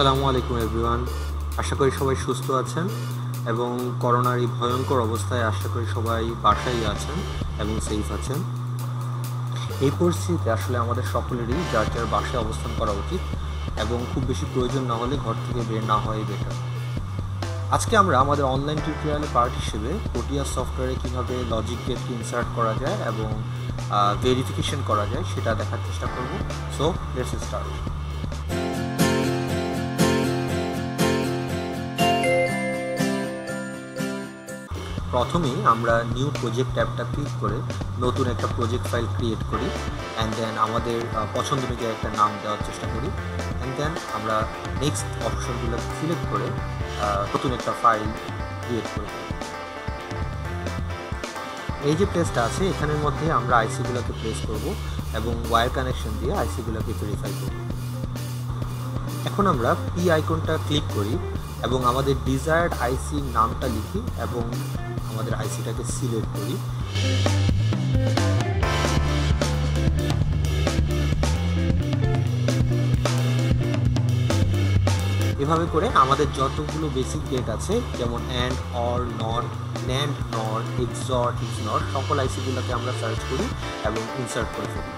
আসসালামু আলাইকুম এভরিওয়ান। আশা করি সবাই সুস্থ আছেন এবং করোনার এই ভয়ঙ্কর অবস্থায় আশা করি সবাই বাসায় আছেন এবং সেফ আছেন। এই পরিস্থিতিতে আসলে আমাদের সকলেরই যার যার বাসায় অবস্থান করা উচিত এবং খুব বেশি প্রয়োজন না হলে ঘর থেকে বের না হওয়াই বেটার। আজকে আমরা আমাদের অনলাইন টিউটোরিয়ালের পার্ট হিসেবে প্রোটিয়াস সফটওয়্যারে কীভাবে লজিক গেটকে ইনসার্ট করা যায় এবং ভেরিফিকেশন করা যায় সেটা দেখার চেষ্টা করব। So let's start. প্রথমেই আমরা নিউ প্রজেক্ট ট্যাবটা ক্লিক করে নতুন একটা প্রজেক্ট ফাইল ক্রিয়েট করি অ্যান্ড দেন আমাদের পছন্দ অনুযায়ী একটা নাম দেওয়ার চেষ্টা করি অ্যান্ড দেন আমরা নেক্সট অপশনগুলো সিলেক্ট করে নতুন একটা ফাইল ক্রিয়েট করি। এই যে প্লেসটা আছে এখানের মধ্যে আমরা আইসিগুলোকে প্লেস করব এবং ওয়্যার কানেকশন দিয়ে আইসিগুলোকে ভেরিফাই করব। এখন আমরা পি আইকনটা ক্লিক করি এবং আমাদের ডিজায়ার্ড আইসির নামটা লিখি এবং আমাদের আইসিটাকে সিলেক্ট করি। এভাবে করে আমাদের যতগুলো বেসিক গেট আছে যেমন অ্যান্ড, অর, নর, ন্যান্ড, নর, এক্সর, ইগনর সকল আইসিগুলোকে আমরা সার্চ করি এবং ইনসার্ট করে ফেলি।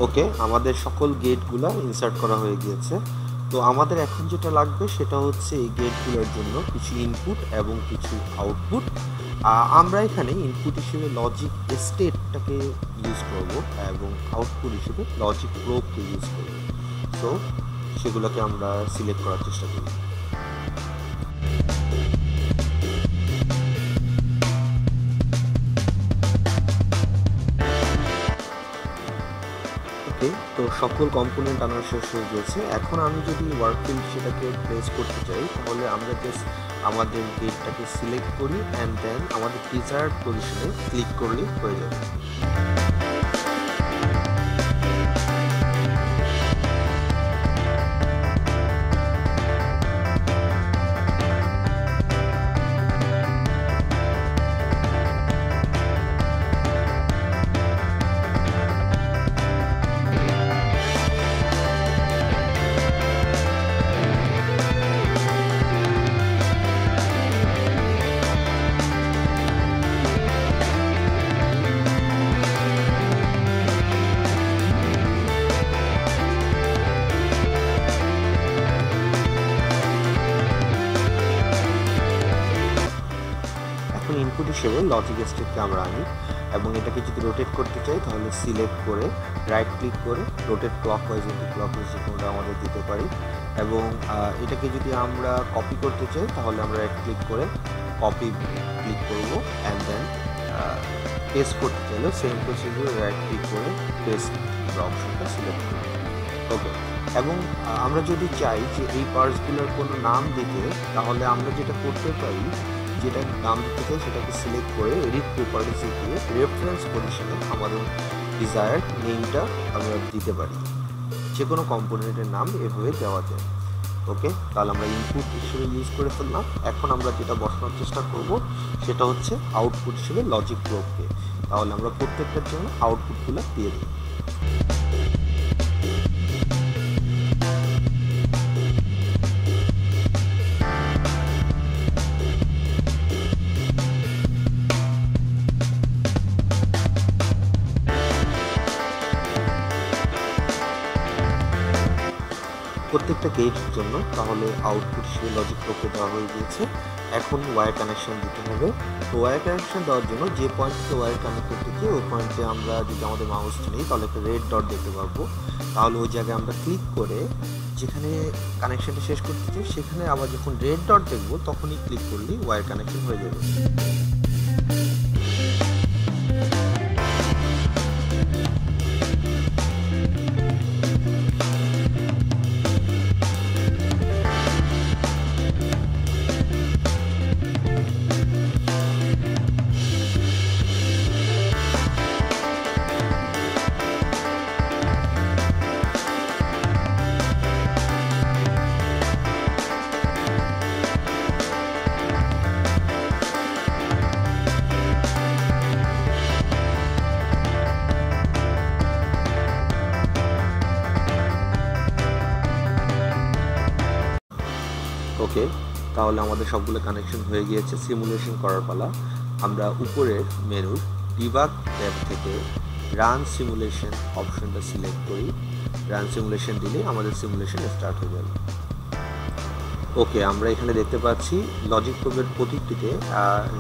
ওকে, আমাদের সকল গেটগুলো ইনসার্ট করা হয়ে গিয়েছে। তো আমাদের এখন যেটা লাগবে সেটা হচ্ছে এই গেটগুলোর জন্য কিছু ইনপুট এবং কিছু আউটপুট। আমরা এখানে ইনপুট হিসেবে লজিক স্টেটটাকে ইউজ করব এবং আউটপুট হিসেবে লজিক প্রোবকে ইউজ করব। তো সেগুলোকে আমরা সিলেক্ট করার চেষ্টা করি। তো সকল কম্পোনেন্ট আনার শেষ হয়ে গিয়েছে। এখন আমি যদি ওয়ার্ক ফিল্ড সেটাকে প্লেস করতে চাই তাহলে আমরা জাস্ট আমাদের গেটটাকে সিলেক্ট করি অ্যান্ড দেন আমাদের ডিজায়ার্ড পজিশনে ক্লিক করলেই হয়ে যাবে। ইনপুট হিসেবে লজিক স্টেটকে আমরা আনি এবং এটাকে যদি রোটেট করতে চাই তাহলে সিলেক্ট করে রাইট ক্লিক করে রোটেট ক্লকওয়াইজ ইন্টু ক্লকওয়াইজ কোনটা আমাদের দিতে পারি এবং এটাকে যদি আমরা কপি করতে চাই তাহলে আমরা রাইট ক্লিক করে কপি ক্লিক করব অ্যান্ড দেন পেস্ট করতে চাইলে সেম প্রসিডিউর রাইট ক্লিক করে পেস্ট অপশনটা সিলেক্ট করব। ওকে, এবং আমরা যদি চাই যে এই পার্টসগুলোর কোনো নাম দিতে তাহলে আমরা যেটা করতে পারি, যেটা নাম দিতে চাই সেটাকে সিলেক্ট করে এডিট প্রপার্টিসে গিয়ে রেফারেন্স পজিশনে আমাদের ডিজায়ার্ড নেমটা আমরা দিতে পারি। যে কোনো কম্পোনেন্টের নাম এভাবে দেওয়া যায়। ওকে, তাহলে আমরা ইনপুট হিসেবে ইউজ করে ফেললাম। এখন আমরা যেটা বসানোর চেষ্টা করব সেটা হচ্ছে আউটপুট হিসেবে লজিক প্রোবকে। তাহলে আমরা প্রত্যেকটার জন্য আউটপুটগুলো দিয়ে দিই। প্রত্যেকটা গেটের জন্য তাহলে আউটপুট হিসেবে লজিক প্রোবকে দেওয়া হয়ে গিয়েছে এখন ওয়্যার কানেকশন দিতে হবে। তো ওয়্যার কানেকশন দেওয়ার জন্য যে পয়েন্ট থেকে ওয়্যার কানেক্ট করতে চাই ওই পয়েন্টে আমরা যদি আমাদের মাউসটা নিই তাহলে একটা রেড ডট দেখতে পাবো। তাহলে ওই জায়গায় আমরা ক্লিক করে যেখানে কানেকশনটা শেষ করতে চাই সেখানে আবার যখন রেড ডট দেখবো তখনই ক্লিক করলেই ওয়্যার কানেকশন হয়ে যাবে। ওকে, তাহলে আমাদের সবগুলো কানেকশন হয়ে গিয়েছে। সিমুলেশন করার পালা। আমরা উপরের মেনুর ডিবাগ ট্যাব থেকে রান সিমুলেশন অপশনটা সিলেক্ট করি। রান সিমুলেশন দিলে আমাদের সিমুলেশন স্টার্ট হয়ে যাবে। ওকে, আমরা এখানে দেখতে পাচ্ছি লজিক প্রোবের প্রতীকটিতে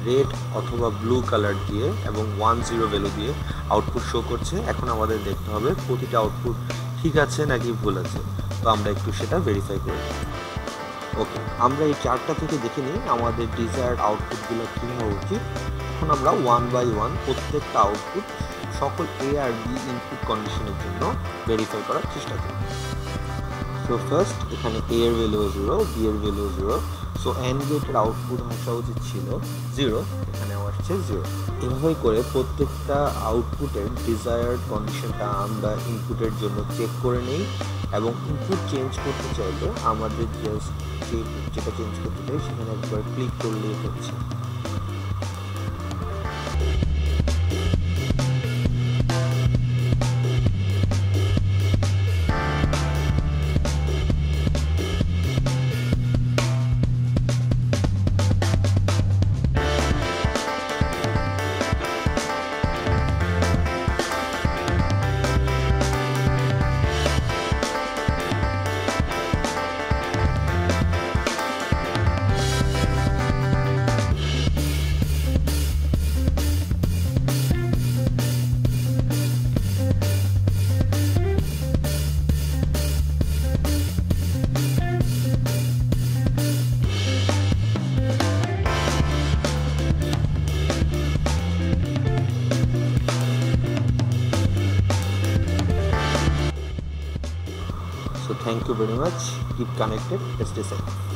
রেড অথবা ব্লু কালার দিয়ে এবং 10 ভ্যালু দিয়ে আউটপুট শো করছে। এখন আমাদের দেখতে হবে প্রতিটা আউটপুট ঠিক আছে নাকি ভুল আছে। তো আমরা একটু সেটা ভেরিফাই করি। ওকে, আমরা এই চার্টটা থেকে দেখে নিই আমাদের ডিজায়ার্ড আউটপুটগুলো কী হওয়া উচিত। এখন আমরা 1 বাই 1 প্রত্যেকটা আউটপুট সকল এ আর বি ইনপুট কন্ডিশনের জন্য ভেরিফাই করার চেষ্টা করি। সো ফার্স্ট এখানে এ এর ভ্যালু 0, বি এর ভ্যালু 0। সো অ্যান্ড গেটের আউটপুট আসা উচিত ছিল 0, এখানে আসছে 0। এভাবে করে প্রত্যেকটা আউটপুটের ডিজায়ার্ড কন্ডিশনটা আমরা ইনপুটের জন্য চেক করে নিই এবং ইনপুট চেঞ্জ করতে চাইলে আমাদের জাস্ট যেটা চেঞ্জ করতে চাই সেখানে একবার ক্লিক করলেই হচ্ছে। So thank you very much. Keep connected. Stay safe.